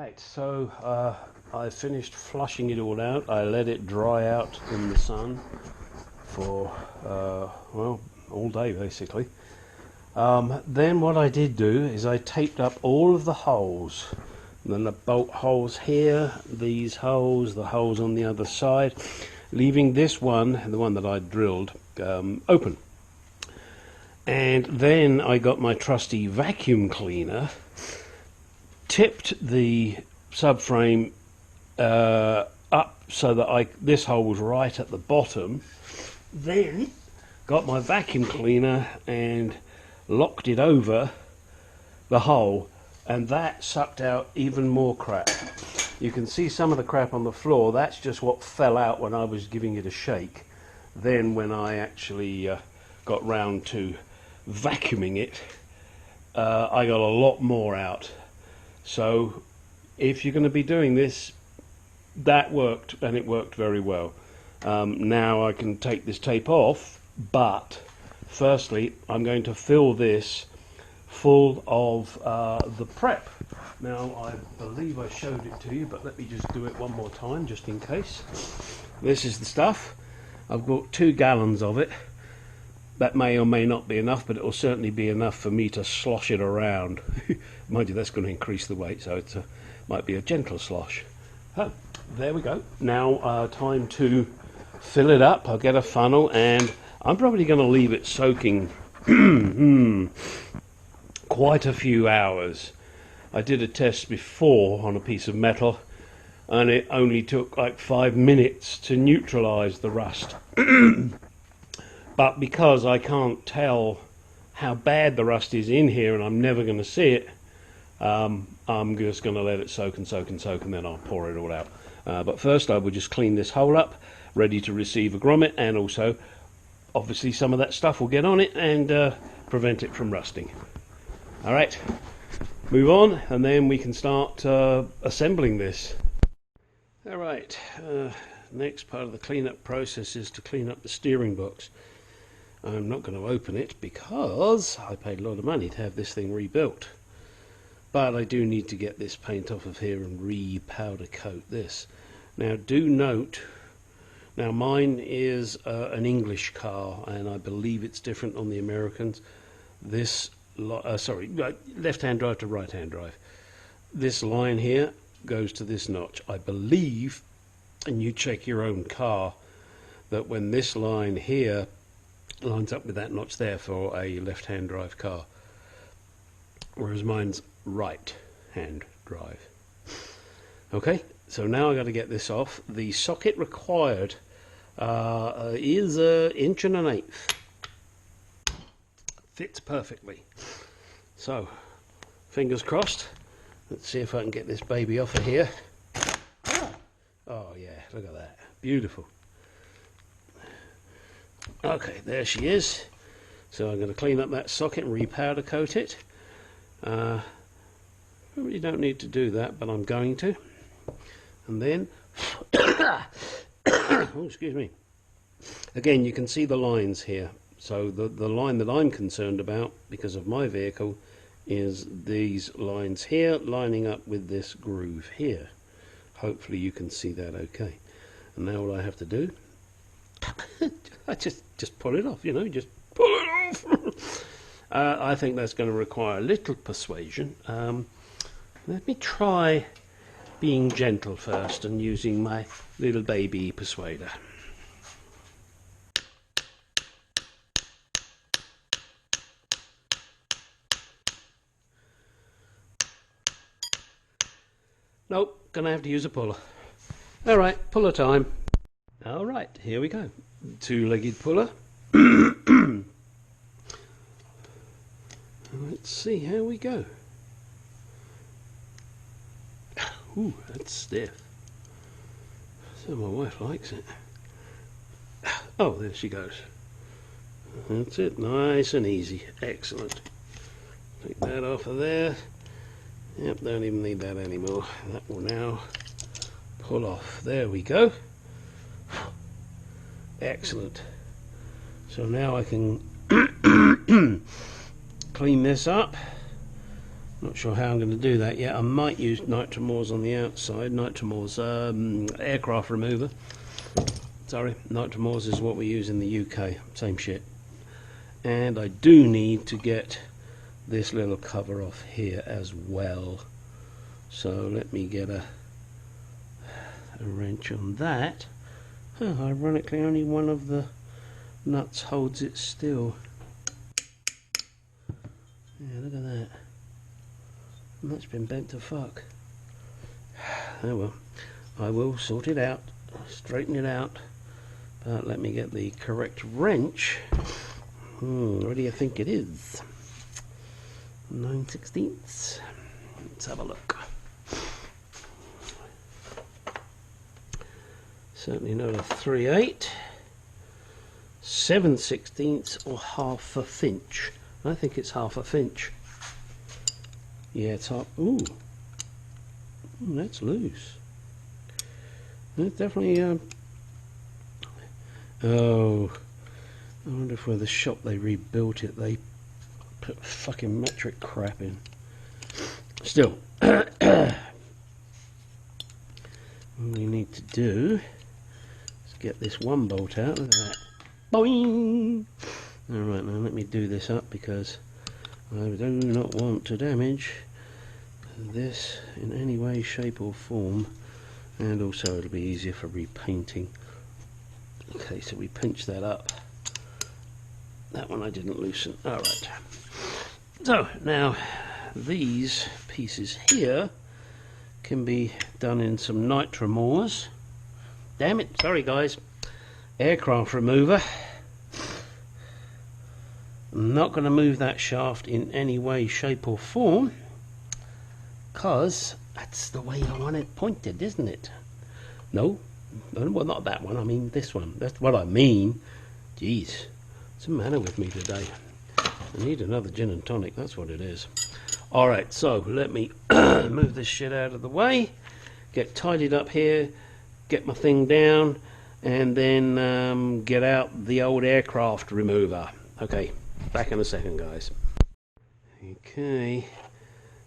Right, so I finished flushing it all out. I let it dry out in the sun for, well, all day basically. Then what I did do is I taped up all of the holes. And then the bolt holes here, these holes, the holes on the other side, leaving this one, the one that I drilled, open. And then I got my trusty vacuum cleaner, tipped the subframe up so that this hole was right at the bottom, then got my vacuum cleaner and locked it over the hole, and that sucked out even more crap. You can see some of the crap on the floor. That's just what fell out when I was giving it a shake. Then when I actually got round to vacuuming it, I got a lot more out. So if you're going to be doing this, that worked, and it worked very well. Now I can take this tape off, but firstly I'm going to fill this full of the prep. Now I believe I showed it to you, but let me just do it one more time just in case. This is the stuff. I've got 2 gallons of it. That may or may not be enough, but it will certainly be enough for me to slosh it around. Mind you, that's going to increase the weight, so it might be a gentle slosh. Oh, there we go. Now time to fill it up. I'll get a funnel, and I'm probably going to leave it soaking quite a few hours. I did a test before on a piece of metal, and it only took like 5 minutes to neutralize the rust. But because I can't tell how bad the rust is in here, and I'm never going to see it, I'm just going to let it soak and soak and soak, and then I'll pour it all out. But first I will just clean this hole up, ready to receive a grommet, and also obviously some of that stuff will get on it and prevent it from rusting. Alright, move on, and then we can start assembling this. Alright, next part of the cleanup process is to clean up the steering box. I'm not going to open it because I paid a lot of money to have this thing rebuilt. But I do need to get this paint off of here and re-powder coat this. Now do note, now mine is an English car, and I believe it's different on the Americans. This, left-hand drive to right-hand drive. This line here goes to this notch. I believe, and you check your own car, that when this line here lines up with that notch there for a left-hand drive car, whereas mine's right-hand drive. Okay, so now I got to get this off. The socket required is 1 1/8 inches. Fits perfectly. So, fingers crossed. Let's see if I can get this baby off of here. Oh yeah, look at that. Beautiful. Okay, there she is. So I'm going to clean up that socket and re-powder coat it. Probably don't need to do that, but I'm going to. And then, oh, excuse me. Again, you can see the lines here. So the line that I'm concerned about, because of my vehicle, is these lines here lining up with this groove here. Hopefully you can see that okay. And now what I have to do, I just pull it off, you know, just pull it off. I think that's going to require a little persuasion. Let me try being gentle first and using my little baby persuader. Nope, gonna have to use a puller. Alright, puller time. Alright, here we go. 2-legged puller. Let's see how we go. Ooh, that's stiff. So my wife likes it. Oh, there she goes. That's it, nice and easy. Excellent. Take that off of there. Yep, don't even need that anymore. That will now pull off. There we go. Excellent. So now I can clean this up Not sure how I'm going to do that yet. I might use nitromors on the outside. Nitromors, aircraft remover. Sorry, nitromors is what we use in the UK. Same shit. And I do need to get this little cover off here as well. So let me get a wrench on that. Ironically, only one of the nuts holds it still. Yeah, look at that. And that's been bent to fuck. Oh well, I will sort it out, straighten it out. But let me get the correct wrench. What do you think it is? 9/16. Let's have a look. Certainly not a 3/8. 7/16 or half a finch. I think it's half a finch. Yeah, it's half. Ooh, that's loose. It's definitely. Oh, I wonder if where the shop they rebuilt it, they put fucking metric crap in. Still, all we need to do is get this one bolt out. Look at that. Boing! Alright, now let me do this up because I do not want to damage this in any way, shape or form, and also it'll be easier for repainting. Okay, so we pinch that up. That one I didn't loosen. Alright. So, now these pieces here can be done in some nitromors. Damn it, sorry guys. Aircraft remover. I'm not going to move that shaft in any way, shape or form, because that's the way I want it pointed, isn't it? No, well, not that one, I mean this one. That's what I mean. Jeez, what's the matter with me today? I need another gin and tonic, that's what it is. Alright, so let me move this shit out of the way, get tidied up here, get my thing down, and then get out the old aircraft remover. Okay, back in a second, guys. Okay,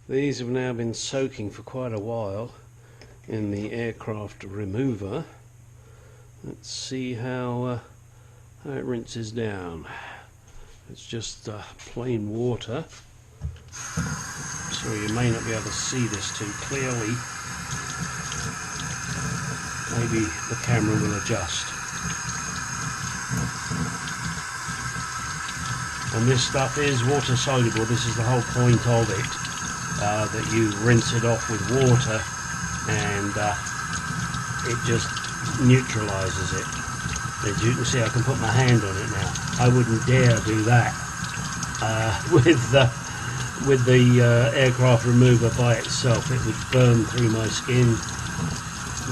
these have now been soaking for quite a while in the aircraft remover. Let's see how it rinses down. It's just plain water, so you may not be able to see this too clearly. Maybe the camera will adjust. And this stuff is water soluble. This is the whole point of it, that you rinse it off with water and it just neutralizes it. As you can see, I can put my hand on it now. I wouldn't dare do that with the aircraft remover by itself. It would burn through my skin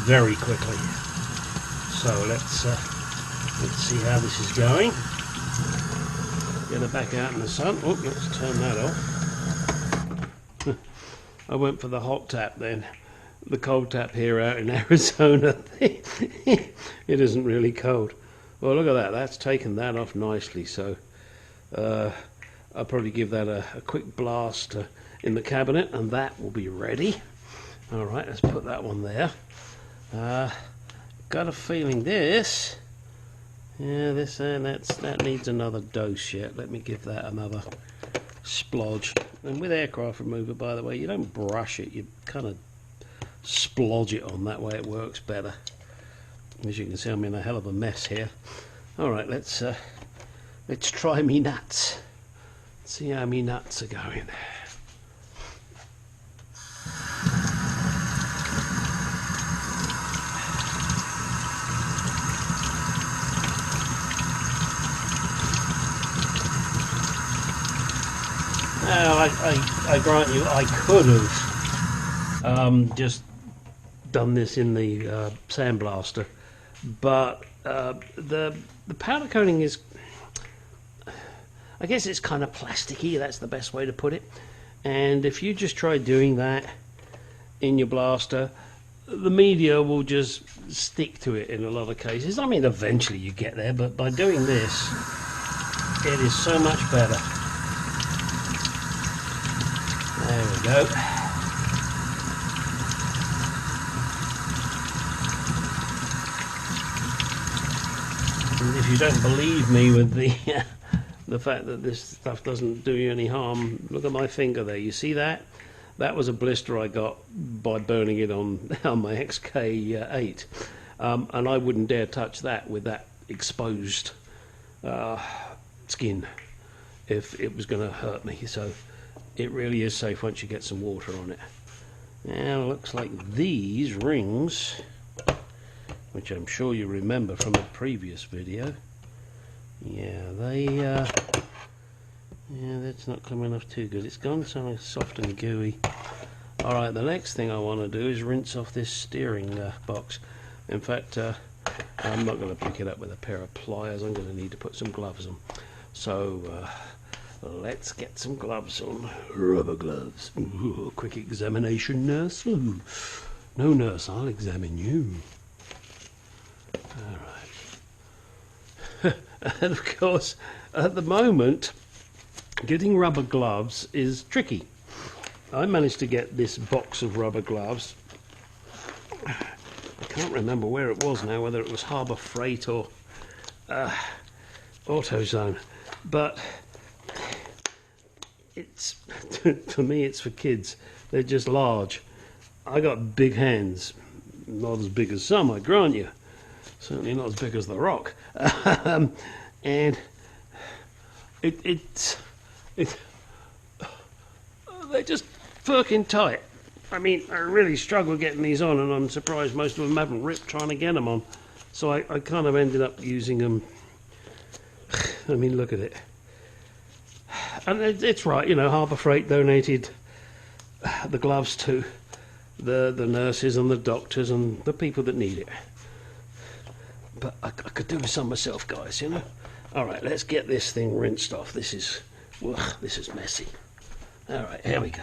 very quickly. So let's see how this is going. Get it back out in the sun. Oh, let's turn that off. I went for the hot tap then. The cold tap here out in Arizona. It isn't really cold. Well, look at that. That's taken that off nicely. So I'll probably give that a quick blast in the cabinet, and that will be ready. All right, let's put that one there. Got a feeling this. Yeah, this that needs another dose yet. Let me give that another splodge. And with aircraft remover, by the way, you don't brush it. You kind of splodge it on. That way it works better. As you can see, I'm in a hell of a mess here. All right, let's try me nuts. See how me nuts are going. Now, I grant you, I could have just done this in the sandblaster, but the powder coating is, I guess it's kind of plasticky. That's the best way to put it. And if you just try doing that in your blaster, the media will just stick to it in a lot of cases. I mean, eventually you get there, but by doing this, it is so much better. There we go. And if you don't believe me with the fact that this stuff doesn't do you any harm, look at my finger there. You see that? That was a blister I got by burning it on my XK8, and I wouldn't dare touch that with that exposed skin if it was going to hurt me. So it really is safe once you get some water on it. Now it looks like these rings, which I'm sure you remember from a previous video, yeah, that's not coming off too good. It's gone something soft and gooey. Alright, the next thing I want to do is rinse off this steering box. In fact, I'm not going to pick it up with a pair of pliers. I'm going to need to put some gloves on. So let's get some gloves on. Rubber gloves. Ooh, quick examination, nurse. Ooh. No, nurse, I'll examine you. Alright. And of course, at the moment, getting rubber gloves is tricky. I managed to get this box of rubber gloves. I can't remember where it was now, whether it was Harbour Freight or AutoZone. But it's for me, it's for kids. They're just large. I got big hands, not as big as some, I grant you. Certainly not as big as the Rock. And they're just fucking tight. I mean, I really struggle getting these on, and I'm surprised most of them haven't ripped trying to get them on. So I kind of ended up using them. I mean, look at it. And it's right, you know, Harbour Freight donated the gloves to the nurses and the doctors and the people that need it. But I could do with some myself, guys, you know. Alright, let's get this thing rinsed off. This is messy. Alright, here we go.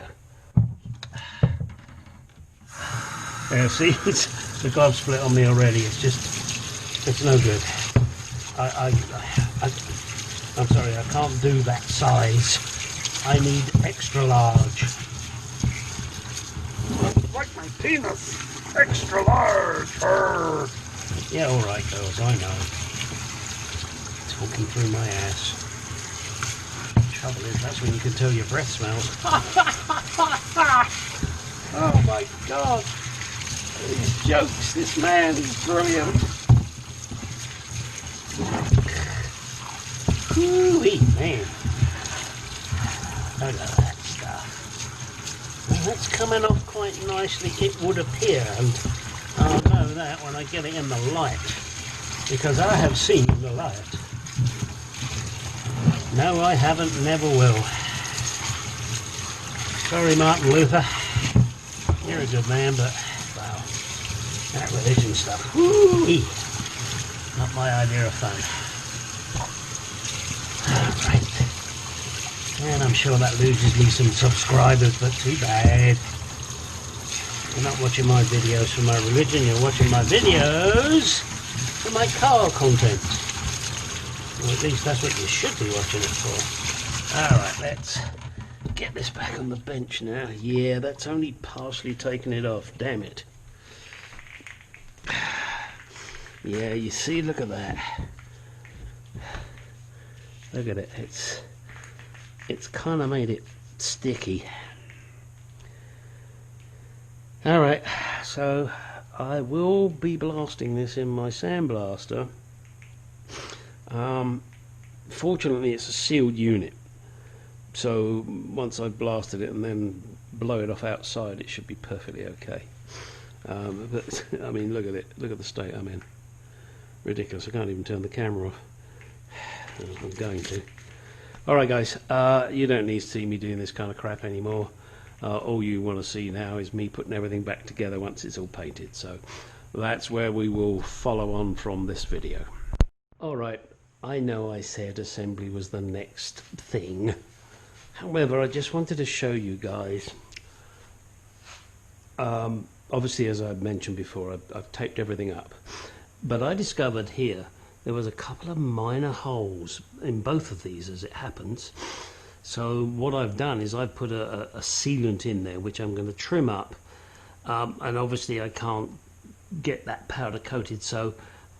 Yeah, see, the glove split on me already. It's no good. I'm sorry, I can't do that size. I need extra large. Like my penis! Extra large! Arr. Yeah, alright girls, I know. Talking through my ass. Trouble is, that's when you can tell your breath smells. Oh my god! These jokes, this man is brilliant. Whoo-wee, man. Look at that stuff. Well, that's coming off quite nicely, it would appear, and I'll know that when I get it in the light, because I have seen the light. No, I haven't, never will. Sorry, Martin Luther. You're a good man, but, wow, that religion stuff, whoo-wee, not my idea of fun. Right. And I'm sure that loses me some subscribers, but too bad. You're not watching my videos for my religion, you're watching my videos for my car content. Well, at least that's what you should be watching it for. Alright, let's get this back on the bench now. Yeah, that's only partially taken it off, damn it. Yeah, you see, look at that. Look at it, it's kind of made it sticky. Alright, so I will be blasting this in my sandblaster. Fortunately it's a sealed unit, so once I've blasted it and then blow it off outside, it should be perfectly okay. But I mean, look at it, look at the state I'm in. Ridiculous, I can't even turn the camera off. I'm going to. Alright guys, you don't need to see me doing this kind of crap anymore. All you want to see now is me putting everything back together once it's all painted, so that's where we will follow on from this video. Alright, I know I said assembly was the next thing, however I just wanted to show you guys. Obviously, as I've mentioned before, I've taped everything up, but I discovered here there was a couple of minor holes in both of these as it happens, So what I've done is I've put a sealant in there, which I'm going to trim up, and obviously I can't get that powder coated, so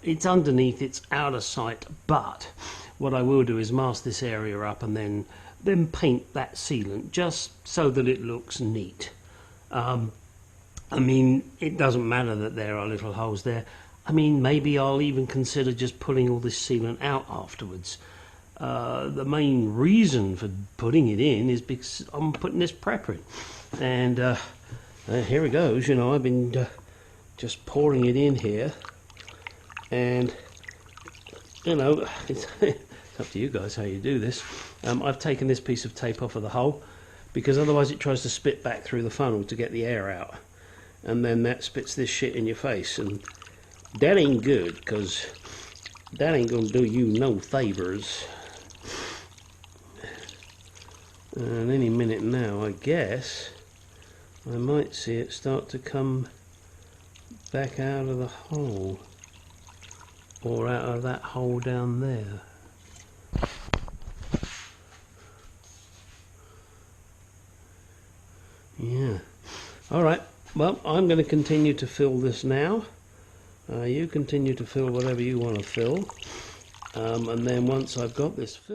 it's underneath, it's out of sight. But what I will do is mask this area up and then paint that sealant just so that it looks neat. I mean, it doesn't matter that there are little holes there. I mean, maybe I'll even consider just pulling all this sealant out afterwards. The main reason for putting it in is because I'm putting this prepper in. And here it goes, you know, I've been just pouring it in here. And, you know, it's up to you guys how you do this. I've taken this piece of tape off of the hole, because otherwise it tries to spit back through the funnel to get the air out. And then that spits this shit in your face. And that ain't good, because that ain't going to do you no favors. And any minute now, I guess, I might see it start to come back out of the hole. Or out of that hole down there. Yeah. Alright, well, I'm going to continue to fill this now. You continue to fill whatever you want to fill. And then once I've got this filled,